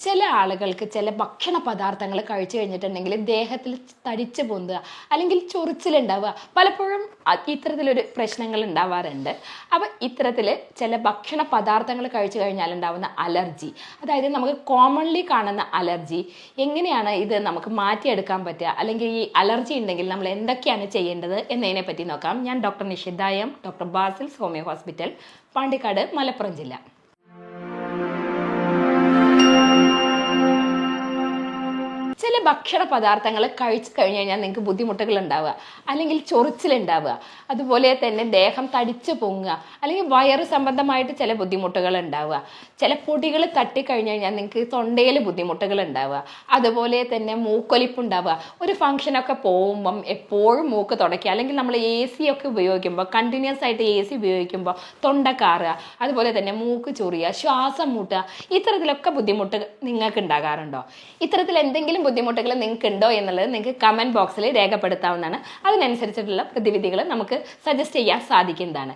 ചില ആളുകൾക്ക് ചില ഭക്ഷണ പദാർത്ഥങ്ങൾ കഴിച്ചു കഴിഞ്ഞിട്ടുണ്ടെങ്കിൽ ദേഹത്തിൽ തടിച്ചു പൊന്തുക അല്ലെങ്കിൽ ചൊറിച്ചിലുണ്ടാവുക പലപ്പോഴും ഇത്തരത്തിലൊരു പ്രശ്നങ്ങൾ ഉണ്ടാവാറുണ്ട്. അപ്പം ഇത്തരത്തിൽ ചില ഭക്ഷണ പദാർത്ഥങ്ങൾ കഴിച്ചു കഴിഞ്ഞാൽ ഉണ്ടാവുന്ന അലർജി, അതായത് നമുക്ക് കോമൺലി കാണുന്ന അലർജി, എങ്ങനെയാണ് ഇത് നമുക്ക് മാറ്റിയെടുക്കാൻ പറ്റുക, അല്ലെങ്കിൽ ഈ അലർജി ഉണ്ടെങ്കിൽ നമ്മൾ എന്തൊക്കെയാണ് ചെയ്യേണ്ടത് എന്നതിനെ പറ്റി നോക്കാം. ഞാൻ doctor Nishitha M, doctor Basil's homeo hospital, Pandikkad, Malappuram ജില്ല. ചില ഭക്ഷണ പദാർത്ഥങ്ങൾ കഴിച്ചു കഴിഞ്ഞ് കഴിഞ്ഞാൽ നിങ്ങൾക്ക് ബുദ്ധിമുട്ടുകൾ ഉണ്ടാവുക, അല്ലെങ്കിൽ ചൊറിച്ചിലുണ്ടാവുക, അതുപോലെ തന്നെ ദേഹം തടിച്ചു പൊങ്ങുക, അല്ലെങ്കിൽ വയറ് സംബന്ധമായിട്ട് ചില ബുദ്ധിമുട്ടുകൾ ഉണ്ടാവുക, ചില പൊടികൾ തട്ടിക്കഴിഞ്ഞ് കഴിഞ്ഞാൽ നിങ്ങൾക്ക് തൊണ്ടയിൽ ബുദ്ധിമുട്ടുകൾ ഉണ്ടാവുക, അതുപോലെ തന്നെ മൂക്കൊലിപ്പ് ഉണ്ടാവുക, ഒരു ഫംഗ്ഷനൊക്കെ പോകുമ്പം എപ്പോഴും മൂക്ക് തുടയ്ക്കുക, അല്ലെങ്കിൽ നമ്മൾ AC ഒക്കെ ഉപയോഗിക്കുമ്പോൾ കണ്ടിന്യൂസ് ആയിട്ട് AC ഉപയോഗിക്കുമ്പോൾ തൊണ്ട കാറുക, അതുപോലെ തന്നെ മൂക്ക് ചൊറിയുക, ശ്വാസം മുട്ടുക, ഇത്തരത്തിലൊക്കെ ബുദ്ധിമുട്ട് നിങ്ങൾക്ക് ഉണ്ടാകാറുണ്ടോ? ഇത്തരത്തിൽ എന്തെങ്കിലും ബുദ്ധിമുട്ടുകൾ നിങ്ങൾക്ക് ഉണ്ടോ എന്നുള്ളത് നിങ്ങൾക്ക് കമൻറ്റ് ബോക്സിൽ രേഖപ്പെടുത്താവുന്നതാണ്. അതിനനുസരിച്ചിട്ടുള്ള പ്രതിവിധികൾ നമുക്ക് സജസ്റ്റ് ചെയ്യാൻ സാധിക്കുന്നതാണ്.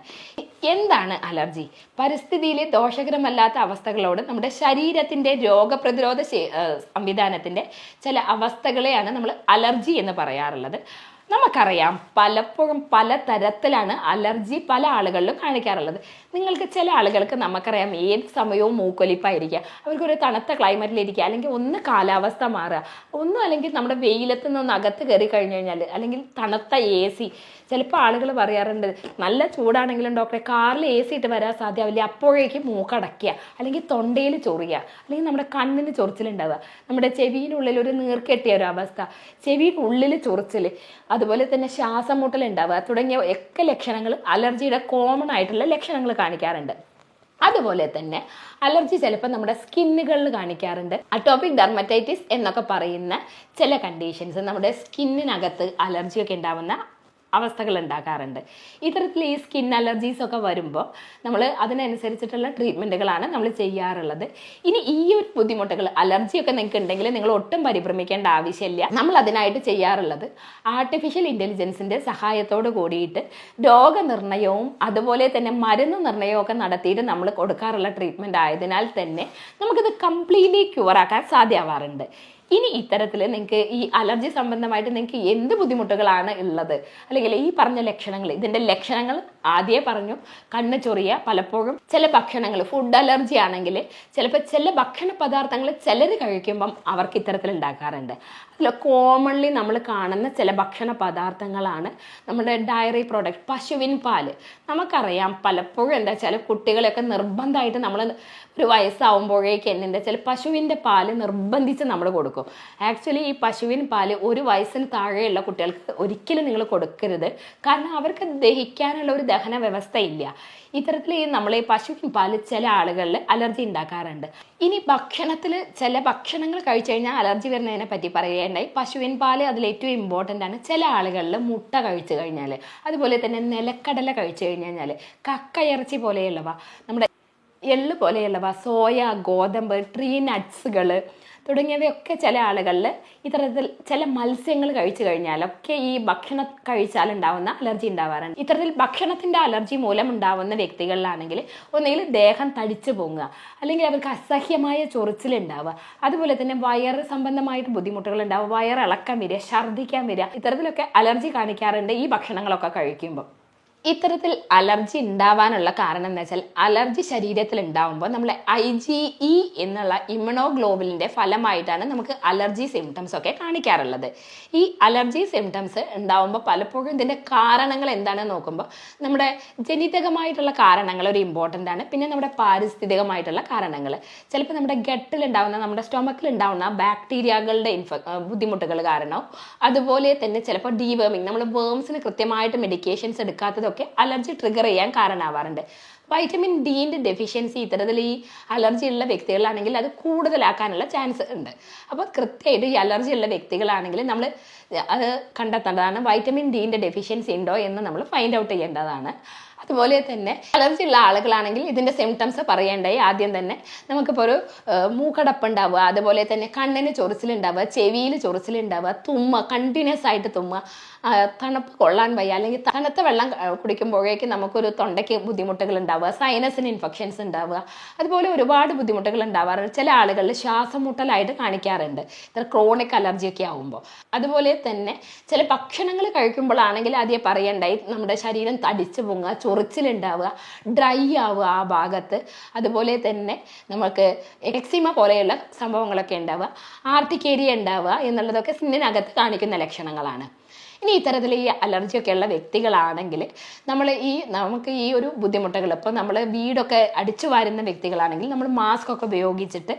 എന്താണ് അലർജി? പരിസ്ഥിതിയിലെ ദോഷകരമല്ലാത്ത അവസ്ഥകളോട് നമ്മുടെ ശരീരത്തിൻ്റെ രോഗപ്രതിരോധ സംവിധാനത്തിൻ്റെ ചില അവസ്ഥകളെയാണ് നമ്മൾ അലർജി എന്ന് പറയാറുള്ളത്. നമുക്കറിയാം പലപ്പോഴും പല തരത്തിലാണ് അലർജി പല ആളുകളിലും കാണിക്കാറുള്ളത്. നിങ്ങൾക്ക് ചില ആളുകൾക്ക് നമുക്കറിയാം ഏത് സമയവും മൂക്കൊലിപ്പായിരിക്കുക, അവർക്കൊരു തണുത്ത ക്ലൈമറ്റിലിരിക്കുക, അല്ലെങ്കിൽ ഒന്ന് കാലാവസ്ഥ മാറുക, ഒന്നും അല്ലെങ്കിൽ നമ്മുടെ വെയിലത്ത് നിന്ന് അകത്ത് കയറി കഴിഞ്ഞു കഴിഞ്ഞാൽ, അല്ലെങ്കിൽ തണുത്ത AC. ചിലപ്പോൾ ആളുകൾ പറയാറുണ്ട്, നല്ല ചൂടാണെങ്കിലും ഡോക്ടറെ കാറിൽ AC ഇട്ട് വരാൻ സാധ്യമാവില്ല, അപ്പോഴേക്കും മൂക്കടയ്ക്കുക, അല്ലെങ്കിൽ തൊണ്ടയിൽ ചൊറിയുക, അല്ലെങ്കിൽ നമ്മുടെ കണ്ണിന് ചൊറിച്ചിലുണ്ടാവുക, നമ്മുടെ ചെവിയിനുള്ളിൽ ഒരു നീർക്കെട്ടിയ ഒരു അവസ്ഥ, ചെവിയിനുള്ളിൽ ചൊറിച്ചിൽ, അതുപോലെ തന്നെ ശ്വാസം മുട്ടലുണ്ടാവുക തുടങ്ങിയ ഒക്കെ ലക്ഷണങ്ങൾ അലർജിയുടെ കോമൺ ആയിട്ടുള്ള ലക്ഷണങ്ങൾ കാണിക്കാറുണ്ട്. അതുപോലെ തന്നെ അലർജി ചിലപ്പോൾ നമ്മുടെ സ്കിന്നുകളിൽ കാണിക്കാറുണ്ട്. അറ്റോപിക് ഡെർമറ്റൈറ്റിസ് എന്നൊക്കെ പറയുന്ന ചില കണ്ടീഷൻസ് നമ്മുടെ സ്കിന്നിനകത്ത് അലർജിയൊക്കെ ഉണ്ടാവുന്ന അവസ്ഥകൾ ഉണ്ടാക്കാറുണ്ട്. ഇത്തരത്തിൽ ഈ സ്കിൻ അലർജീസ് ഒക്കെ വരുമ്പോൾ നമ്മൾ അതിനനുസരിച്ചിട്ടുള്ള ട്രീറ്റ്മെൻറ്റുകളാണ് നമ്മൾ ചെയ്യാറുള്ളത്. ഇനി ഈ ഒരു ബുദ്ധിമുട്ടുകൾ അലർജിയൊക്കെ നിങ്ങൾക്ക് ഉണ്ടെങ്കിൽ നിങ്ങൾ ഒട്ടും പരിഭ്രമിക്കേണ്ട ആവശ്യമില്ല. നമ്മൾ അതിനായിട്ട് ചെയ്യാറുള്ളത് ആർട്ടിഫിഷ്യൽ ഇൻ്റലിജൻസിൻ്റെ സഹായത്തോട് കൂടിയിട്ട് രോഗനിർണയവും അതുപോലെ തന്നെ മരുന്ന് നിർണയവും ഒക്കെ നടത്തിയിട്ട് നമ്മൾ കൊടുക്കാറുള്ള ട്രീറ്റ്മെൻറ്റ് ആയതിനാൽ തന്നെ നമുക്കിത് കംപ്ലീറ്റ്ലി ക്യൂറാക്കാൻ സാധ്യമാവാറുണ്ട്. ഇനി ഇത്തരത്തിൽ നിങ്ങൾക്ക് ഈ അലർജി സംബന്ധമായിട്ട് നിങ്ങൾക്ക് എന്ത് ബുദ്ധിമുട്ടുകളാണ് ഉള്ളത്, അല്ലെങ്കിൽ ഈ പറഞ്ഞ ലക്ഷണങ്ങൾ, ഇതിൻ്റെ ലക്ഷണങ്ങൾ ആദ്യമേ പറഞ്ഞു. കണ്ണ് ചൊറിയുക, പലപ്പോഴും ചില ഭക്ഷണങ്ങൾ, ഫുഡ് അലർജി ആണെങ്കിൽ ചിലപ്പോൾ ചില ഭക്ഷണ പദാർത്ഥങ്ങൾ ചിലർ കഴിക്കുമ്പം അവർക്ക് ഇത്തരത്തിൽ ഉണ്ടാക്കാറുണ്ട്. അതിൽ കോമൺലി നമ്മൾ കാണുന്ന ചില ഭക്ഷണ പദാർത്ഥങ്ങളാണ് നമ്മുടെ ഡയറി പ്രോഡക്റ്റ്, പശുവിൻ പാല്. നമുക്കറിയാം പലപ്പോഴും എന്താ വെച്ചാൽ കുട്ടികളെയൊക്കെ നിർബന്ധമായിട്ട് നമ്മൾ ഒരു വയസ്സാവുമ്പോഴേക്ക് എന്താ വെച്ചാൽ പശുവിൻ്റെ പാല് നിർബന്ധിച്ച് നമ്മൾ കൊടുക്കും. ആക്ച്വലി ഈ പശുവിൻ പാല് ഒരു വയസ്സിന് താഴെയുള്ള കുട്ടികൾക്ക് ഒരിക്കലും നിങ്ങൾ കൊടുക്കരുത്. കാരണം അവർക്ക് ദഹിക്കാനുള്ള ഒരു ദഹന വ്യവസ്ഥ ഇല്ല. ഇത്തരത്തിൽ നമ്മൾ ഈ പശുവിൻ പാല് ചില ആളുകളിൽ അലർജി ഉണ്ടാക്കാറുണ്ട്. ഇനി ഭക്ഷണത്തിൽ ചില ഭക്ഷണങ്ങൾ കഴിച്ചു കഴിഞ്ഞാൽ അലർജി വരുന്നതിനെ പറ്റി പറയുകയുണ്ടായി. പശുവിൻ പാല് അതിൽ ഏറ്റവും ഇമ്പോർട്ടൻ്റ് ആണ്. ചില ആളുകളിൽ മുട്ട കഴിച്ചു കഴിഞ്ഞാൽ, അതുപോലെ തന്നെ നിലക്കടല കഴിച്ചു കഴിഞ്ഞാൽ, കക്കയിറച്ചി പോലെയുള്ളവ, നമ്മുടെ എള്ള് പോലെയുള്ളവ, സോയ, ഗോതമ്പ്, ട്രീ നട്ട്സുകൾ തുടങ്ങിയവയൊക്കെ ചില ആളുകളിൽ ഇത്തരത്തിൽ ചില മത്സ്യങ്ങൾ കഴിച്ചു കഴിഞ്ഞാലൊക്കെ ഈ ഭക്ഷണം കഴിച്ചാലുണ്ടാവുന്ന അലർജി ഉണ്ടാവാറുണ്ട്. ഇത്തരത്തിൽ ഭക്ഷണത്തിൻ്റെ അലർജി മൂലം ഉണ്ടാവുന്ന വ്യക്തികളിലാണെങ്കിൽ ഒന്നുകിൽ ദേഹം തടിച്ചു പൊങ്ങുക, അല്ലെങ്കിൽ അവർക്ക് അസഹ്യമായ ചൊറിച്ചിലുണ്ടാവുക, അതുപോലെ തന്നെ വയറ് സംബന്ധമായിട്ട് ബുദ്ധിമുട്ടുകൾ ഉണ്ടാവുക, വയറിളക്കം വരിക, ഛർദ്ദിക്കാൻ വരിക, ഇത്തരത്തിലൊക്കെ അലർജി കാണിക്കാറുണ്ട് ഈ ഭക്ഷണങ്ങളൊക്കെ കഴിക്കുമ്പോൾ. ഇത്തരത്തിൽ അലർജി ഉണ്ടാവാനുള്ള കാരണം എന്ന് വെച്ചാൽ അലർജി ശരീരത്തിൽ ഉണ്ടാവുമ്പോൾ നമ്മൾ IgE എന്നുള്ള ഇമ്യൂണോഗ്ലോബുലിൻ്റെ ഫലമായിട്ടാണ് നമുക്ക് അലർജി സിംറ്റംസ് ഒക്കെ കാണിക്കാറുള്ളത്. ഈ അലർജി സിംറ്റംസ് ഉണ്ടാവുമ്പോൾ പലപ്പോഴും ഇതിൻ്റെ കാരണങ്ങൾ എന്താണെന്ന് നോക്കുമ്പോൾ നമ്മുടെ ജനിതകമായിട്ടുള്ള കാരണങ്ങൾ ഒരു ഇമ്പോർട്ടൻ്റ് ആണ്. പിന്നെ നമ്മുടെ പാരിസ്ഥിതികമായിട്ടുള്ള കാരണങ്ങൾ, ചിലപ്പോൾ നമ്മുടെ ഗട്ടിലുണ്ടാവുന്ന, നമ്മുടെ സ്റ്റൊമക്കിലുണ്ടാവുന്ന ബാക്ടീരിയകളുടെ ബുദ്ധിമുട്ടുകൾ കാരണവും, അതുപോലെ തന്നെ ചിലപ്പോൾ ഡീവേമിങ്, നമ്മൾ വേംസിന് കൃത്യമായിട്ട് മെഡിക്കേഷൻസ് എടുക്കാത്തതൊക്കെ അലർജി ട്രിഗർ ചെയ്യാൻ കാരണമാവാറുണ്ട്. വൈറ്റമിൻ ഡിൻ്റെ ഡെഫിഷ്യൻസി ഇത്തരത്തിൽ ഈ അലർജി ഉള്ള വ്യക്തികളാണെങ്കിൽ അത് കൂടുതലാക്കാനുള്ള ചാൻസ് ഉണ്ട്. അപ്പോൾ കൃത്യമായിട്ട് ഈ അലർജി ഉള്ള വ്യക്തികളാണെങ്കിൽ നമ്മൾ അത് കണ്ടെത്തേണ്ടതാണ്. വൈറ്റമിൻ ഡിൻ്റെ ഡെഫിഷ്യൻസി ഉണ്ടോ എന്ന് നമ്മൾ ഫൈൻഡ് ഔട്ട് ചെയ്യേണ്ടതാണ്. അതുപോലെ തന്നെ അലർജി ഉള്ള ആളുകളാണെങ്കിൽ ഇതിൻ്റെ സിംറ്റംസ് പറയേണ്ടായി. ആദ്യം തന്നെ നമുക്കിപ്പോൾ ഒരു മൂക്കടപ്പ് ഉണ്ടാവുക, അതുപോലെ തന്നെ കണ്ണിന് ചൊറിച്ചിലുണ്ടാവുക, ചെവിയിൽ ചൊറിച്ചിലുണ്ടാവുക, തുമ്മ, കണ്ടിന്യൂസ് ആയിട്ട് തുമ്മ, തണുപ്പ് കൊള്ളാൻ വയ്യ, അല്ലെങ്കിൽ തണുത്ത വെള്ളം കുടിക്കുമ്പോഴേക്കും നമുക്കൊരു തൊണ്ടയ്ക്ക് ബുദ്ധിമുട്ടുകൾ ഉണ്ടാവുക, സൈനസിന് ഇൻഫെക്ഷൻസ് ഉണ്ടാവുക, അതുപോലെ ഒരുപാട് ബുദ്ധിമുട്ടുകൾ ഉണ്ടാവാറുണ്ട്. ചില ആളുകളിൽ ശ്വാസം മുട്ടലായിട്ട് കാണിക്കാറുണ്ട് ഇത്ര ക്രോണിക് അലർജിയൊക്കെ ആകുമ്പോൾ. അതുപോലെ തന്നെ ചില ഭക്ഷണങ്ങൾ കഴിക്കുമ്പോഴാണെങ്കിൽ ആദ്യം പറയണ്ടായി നമ്മുടെ ശരീരം തടിച്ചു പൊങ്ങുക, ചൊറിച്ചിലുണ്ടാവുക, ഡ്രൈ ആവുക ആ ഭാഗത്ത്, അതുപോലെ തന്നെ നമുക്ക് എക്സിമ പോലെയുള്ള സംഭവങ്ങളൊക്കെ ഉണ്ടാവുക, ആർട്ടിക്കേരിയ ഉണ്ടാവുക എന്നുള്ളതൊക്കെ സ്കിന്നിനകത്ത് കാണിക്കുന്ന ലക്ഷണങ്ങളാണ്. ഇനി ഇത്തരത്തിൽ ഈ അലർജിയൊക്കെ ഉള്ള വ്യക്തികളാണെങ്കിൽ നമുക്ക് ഈ ഒരു ബുദ്ധിമുട്ടുകൾ, ഇപ്പോൾ നമ്മൾ വീടൊക്കെ അടിച്ചു വാരുന്ന വ്യക്തികളാണെങ്കിൽ നമ്മൾ മാസ്ക് ഒക്കെ ഉപയോഗിച്ചിട്ട്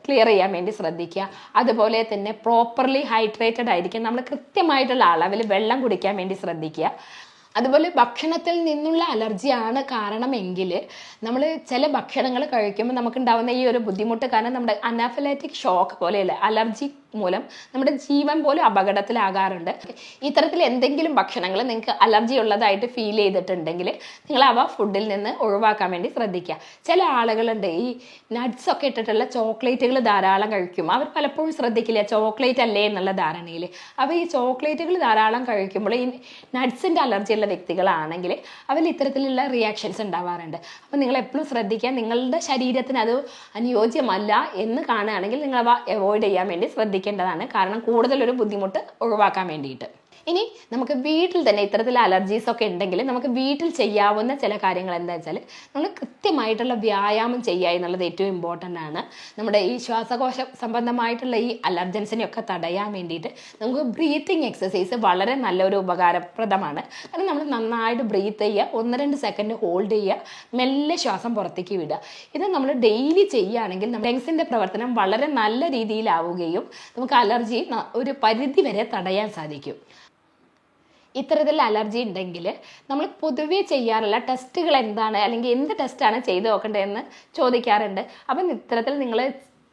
ക്ലിയർ ചെയ്യാൻ വേണ്ടി ശ്രദ്ധിക്കുക. അതുപോലെ തന്നെ പ്രോപ്പർലി ഹൈഡ്രേറ്റഡ് ആയിരിക്കും, നമ്മൾ കൃത്യമായിട്ടുള്ള അളവിൽ വെള്ളം കുടിക്കാൻ വേണ്ടി ശ്രദ്ധിക്കുക. അതുപോലെ ഭക്ഷണത്തിൽ നിന്നുള്ള അലർജിയാണ് കാരണമെങ്കിൽ നമ്മൾ ചില ഭക്ഷണങ്ങൾ കഴിക്കുമ്പോൾ നമുക്കുണ്ടാകുന്ന ഈ ഒരു ബുദ്ധിമുട്ട് കാരണം നമ്മുടെ അനാഫിലാറ്റിക് ഷോക്ക് പോലെയല്ല, അലർജി മൂലം നമ്മുടെ ജീവൻ പോലും അപകടത്തിലാകാറുണ്ട്. ഇത്തരത്തിൽ എന്തെങ്കിലും ഭക്ഷണങ്ങൾ നിങ്ങൾക്ക് അലർജി ഉള്ളതായിട്ട് ഫീൽ ചെയ്തിട്ടുണ്ടെങ്കിൽ നിങ്ങൾ അവ ഫുഡിൽ നിന്ന് ഒഴിവാക്കാൻ വേണ്ടി ശ്രദ്ധിക്കുക. ചില ആളുകളുണ്ട് ഈ നട്ട്സ് ഒക്കെ ഇട്ടിട്ടുള്ള ചോക്ലേറ്റുകൾ ധാരാളം കഴിക്കും. അവർ പലപ്പോഴും ശ്രദ്ധിക്കില്ല ചോക്ലേറ്റ് അല്ലേ എന്നുള്ള ധാരണയിൽ. അപ്പോൾ ഈ ചോക്ലേറ്റുകൾ ധാരാളം കഴിക്കുമ്പോൾ ഈ നട്ട്സിൻ്റെ അലർജി ഉള്ള വ്യക്തികളാണെങ്കിൽ അവരിൽ ഇത്തരത്തിലുള്ള റിയാക്ഷൻസ് ഉണ്ടാവാറുണ്ട്. അപ്പോൾ നിങ്ങൾ എപ്പോഴും ശ്രദ്ധിക്കുക, നിങ്ങളുടെ ശരീരത്തിന് അത് അനുയോജ്യമല്ല എന്ന് കാണുകയാണെങ്കിൽ നിങ്ങൾ അവ അവോയ്ഡ് ചെയ്യാൻ വേണ്ടി ശ്രദ്ധിക്കേണ്ടതാണ്. കാരണം കൂടുതലൊരു ബുദ്ധിമുട്ട് ഒഴിവാക്കാൻ വേണ്ടിയിട്ട്. ഇനി നമുക്ക് വീട്ടിൽ തന്നെ ഇത്തരത്തിൽ അലർജീസ് ഒക്കെ ഉണ്ടെങ്കിൽ നമുക്ക് വീട്ടിൽ ചെയ്യാവുന്ന ചില കാര്യങ്ങൾ എന്താ വെച്ചാൽ നമ്മൾ കൃത്യമായിട്ടുള്ള വ്യായാമം ചെയ്യുക എന്നുള്ളത് ഏറ്റവും ഇമ്പോർട്ടൻ്റ് ആണ്. നമ്മുടെ ഈ ശ്വാസകോശ സംബന്ധമായിട്ടുള്ള ഈ അലർജൻസിനെയൊക്കെ തടയാൻ വേണ്ടിയിട്ട് നമുക്ക് ബ്രീത്തിങ് എക്സസൈസ് വളരെ നല്ലൊരു ഉപകാരപ്രദമാണ്. കാരണം നമ്മൾ നന്നായിട്ട് ബ്രീത്ത് ചെയ്യുക, 1-2 സെക്കൻഡ് ഹോൾഡ് ചെയ്യുക, മെല്ലെ ശ്വാസം പുറത്തേക്ക് വിടുക. ഇത് നമ്മൾ ഡെയിലി ചെയ്യുകയാണെങ്കിൽ നമ്മുടെ ലങ്സിൻ്റെ പ്രവർത്തനം വളരെ നല്ല രീതിയിലാവുകയും നമുക്ക് അലർജി ഒരു പരിധി വരെ തടയാൻ സാധിക്കും. ഇത്തരത്തിൽ അലർജി ഉണ്ടെങ്കിൽ നമ്മൾ പൊതുവേ ചെയ്യാറുള്ള ടെസ്റ്റുകൾ എന്താണ്, അല്ലെങ്കിൽ എന്ത് ടെസ്റ്റാണ് ചെയ്ത് നോക്കേണ്ടതെന്ന് ചോദിക്കാറുണ്ട്. അപ്പം ഇത്തരത്തിൽ നിങ്ങൾ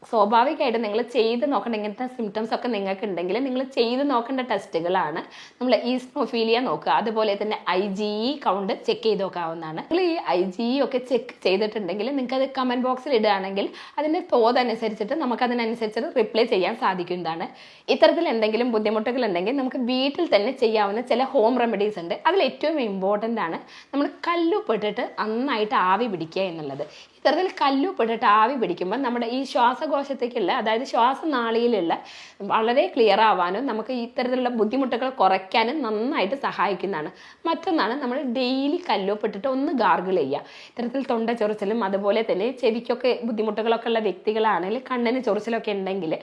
സ്വാഭാവികമായിട്ട് നിങ്ങൾ ചെയ്ത് നോക്കേണ്ട ഇങ്ങനത്തെ സിംറ്റംസ് ഒക്കെ നിങ്ങൾക്ക് ഉണ്ടെങ്കിൽ നിങ്ങൾ ചെയ്ത് നോക്കേണ്ട ടെസ്റ്റുകളാണ് നമ്മൾ ഈസ്നോഫീലിയ നോക്കുക, അതുപോലെ തന്നെ IgE കൗണ്ട് ചെക്ക് ചെയ്ത് നോക്കാവുന്നതാണ്. നിങ്ങൾ ഈ IgE ഒക്കെ ചെക്ക് ചെയ്തിട്ടുണ്ടെങ്കിൽ നിങ്ങൾക്ക് അത് കമൻറ്റ് ബോക്സിൽ ഇടുകയാണെങ്കിൽ അതിൻ്റെ തോതനുസരിച്ചിട്ട് നമുക്കതിനനുസരിച്ചിട്ട് റിപ്ലൈ ചെയ്യാൻ സാധിക്കുന്നതാണ്. ഇത്തരത്തിൽ എന്തെങ്കിലും ബുദ്ധിമുട്ടുകൾ ഉണ്ടെങ്കിൽ നമുക്ക് വീട്ടിൽ തന്നെ ചെയ്യാവുന്ന ചില ഹോം റെമഡീസ് ഉണ്ട്. അതിൽ ഏറ്റവും ഇമ്പോർട്ടൻ്റ് ആണ് നമ്മൾ കല്ലുപ്പിട്ടിട്ട് നന്നായിട്ട് ആവി പിടിക്കുക എന്നുള്ളത്. ഇത്തരത്തിൽ കല്ലുപ്പിട്ടിട്ട് ആവി പിടിക്കുമ്പോൾ നമ്മുടെ ഈ ശ്വാസകോശത്തേക്കുള്ള, അതായത് ശ്വാസനാളിയിലുള്ള വളരെ ക്ലിയർ ആവാനും നമുക്ക് ഇത്തരത്തിലുള്ള ബുദ്ധിമുട്ടുകൾ കുറയ്ക്കാനും നന്നായിട്ട് സഹായിക്കുന്നതാണ്. മറ്റൊന്നാണ് നമ്മൾ ഡെയിലി കല്ലുപ്പിട്ടിട്ട് ഒന്ന് ഗാർഗിൾ ചെയ്യുക. ഇത്തരത്തിൽ തൊണ്ട ചൊറിച്ചിലും അതുപോലെ തന്നെ ചെവിക്കൊക്കെ ബുദ്ധിമുട്ടുകളൊക്കെ ഉള്ള വ്യക്തികളാണെങ്കിൽ കണ്ണിന് ചൊറിച്ചിലൊക്കെ ഉണ്ടെങ്കിൽ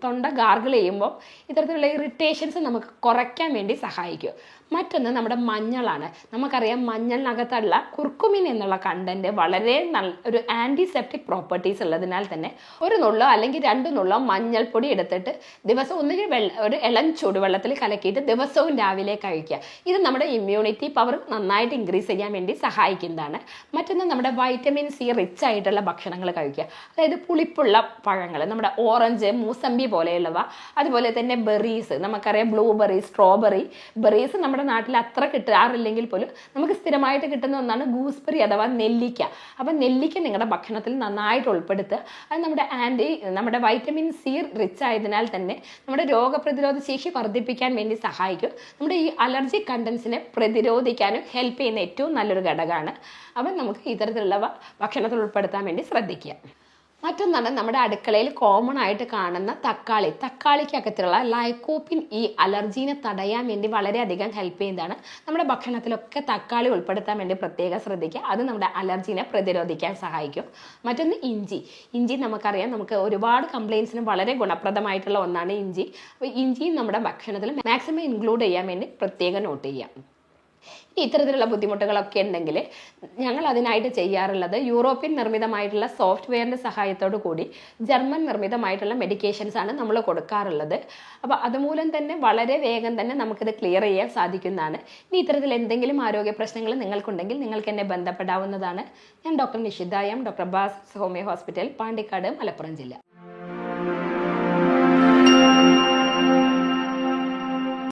തൊണ്ട ഗാർഗിൾ ചെയ്യുമ്പോൾ ഇത്തരത്തിലുള്ള ഇറിറ്റേഷൻസ് നമുക്ക് കുറയ്ക്കാൻ വേണ്ടി സഹായിക്കും. മറ്റൊന്ന് നമ്മുടെ മഞ്ഞളാണ്. നമുക്കറിയാം മഞ്ഞളിനകത്തുള്ള കുർക്കുമിൻ എന്നുള്ള കണ്ടന്റ് വളരെ ഒരു ആൻറ്റിസെപ്റ്റിക് പ്രോപ്പർട്ടീസ് ഉള്ളതിനാൽ തന്നെ ഒരു നുള്ളോ അല്ലെങ്കിൽ 2 നുള്ളോ മഞ്ഞൾപ്പൊടി എടുത്തിട്ട് ദിവസം ഒന്നുകിൽ ഒരു ഇളം ചൂടുവെള്ളത്തിൽ കലക്കിയിട്ട് ദിവസവും രാവിലെ കഴിക്കുക. ഇത് നമ്മുടെ ഇമ്മ്യൂണിറ്റി പവർ നന്നായിട്ട് ഇൻക്രീസ് ചെയ്യാൻ വേണ്ടി സഹായിക്കുന്നതാണ്. മറ്റൊന്ന് നമ്മുടെ വൈറ്റമിൻ സി റിച്ച് ആയിട്ടുള്ള ഭക്ഷണങ്ങൾ കഴിക്കുക. അതായത് പുളിപ്പുള്ള പഴങ്ങൾ, നമ്മുടെ ഓറഞ്ച്, മൂസമ്പി പോലെയുള്ളവ, അതുപോലെ തന്നെ ബെറീസ്, നമുക്കറിയാം ബ്ലൂബെറി, സ്ട്രോബെറി, ബെറീസ് നമ്മുടെ നാട്ടിൽ അത്ര കിട്ടാറില്ലെങ്കിൽ പോലും നമുക്ക് സ്ഥിരമായിട്ട് കിട്ടുന്ന ഒന്നാണ് ഗൂസ്ബെറി അഥവാ നെല്ലിക്ക. അപ്പം നെല്ലിക്ക നിങ്ങളുടെ ഭക്ഷണത്തിൽ നന്നായിട്ട് ഉൾപ്പെടുത്തുക. അത് നമ്മുടെ വൈറ്റമിൻ സി റിച്ച് ആയതിനാൽ തന്നെ നമ്മുടെ രോഗപ്രതിരോധ ശേഷി വർദ്ധിപ്പിക്കാൻ വേണ്ടി സഹായിക്കും. നമ്മുടെ ഈ അലർജി കണ്ടൻസിനെ പ്രതിരോധിക്കാനും ഹെൽപ്പ് ചെയ്യുന്ന ഏറ്റവും നല്ലൊരു ഘടകമാണ്. അപ്പം നമുക്ക് ഇത്തരത്തിലുള്ളവ ഭക്ഷണത്തിൽ ഉൾപ്പെടുത്താൻ വേണ്ടി ശ്രദ്ധിക്കുക. മറ്റൊന്നാണ് നമ്മുടെ അടുക്കളയിൽ കോമൺ ആയിട്ട് കാണുന്ന തക്കാളിക്കകത്തുള്ള ലൈക്കോപ്പിൻ ഈ അലർജീനെ തടയാൻ വേണ്ടി വളരെയധികം ഹെൽപ്പ് ചെയ്യുന്നതാണ്. നമ്മുടെ ഭക്ഷണത്തിലൊക്കെ തക്കാളി ഉൾപ്പെടുത്താൻ വേണ്ടി പ്രത്യേകം ശ്രദ്ധിക്കുക. അത് നമ്മുടെ അലർജീനെ പ്രതിരോധിക്കാൻ സഹായിക്കും. മറ്റൊന്ന് ഇഞ്ചി നമുക്കറിയാം, നമുക്ക് ഒരുപാട് കംപ്ലയിൻസിന് വളരെ ഗുണപ്രദമായിട്ടുള്ള ഒന്നാണ് ഇഞ്ചി. അപ്പോൾ ഇഞ്ചിയും നമ്മുടെ ഭക്ഷണത്തിൽ മാക്സിമം ഇൻക്ലൂഡ് ചെയ്യാൻ വേണ്ടി പ്രത്യേകം നോട്ട് ചെയ്യാം. ഇത്തരത്തിലുള്ള ബുദ്ധിമുട്ടുകളൊക്കെ ഉണ്ടെങ്കിൽ ഞങ്ങൾ അതിനായിട്ട് ചെയ്യാറുള്ളത് യൂറോപ്യൻ നിർമ്മിതമായിട്ടുള്ള സോഫ്റ്റ്വെയറിൻ്റെ സഹായത്തോടു കൂടി ജർമ്മൻ നിർമ്മിതമായിട്ടുള്ള മെഡിക്കേഷൻസ് ആണ് നമ്മൾ കൊടുക്കാറുള്ളത്. അപ്പോൾ അതുമൂലം തന്നെ വളരെ വേഗം തന്നെ നമുക്കിത് ക്ലിയർ ചെയ്യാൻ സാധിക്കുന്നതാണ്. ഇനി ഇത്തരത്തിൽ എന്തെങ്കിലും ആരോഗ്യ പ്രശ്നങ്ങൾ നിങ്ങൾക്കുണ്ടെങ്കിൽ നിങ്ങൾക്ക് എന്നെ ബന്ധപ്പെടാവുന്നതാണ്. ഞാൻ ഡോക്ടർ നിഷിത എം, ഡോക്ടർ ബാസ് ഹോമിയോ ഹോസ്പിറ്റൽ, പാണ്ടിക്കാട്, മലപ്പുറം ജില്ല.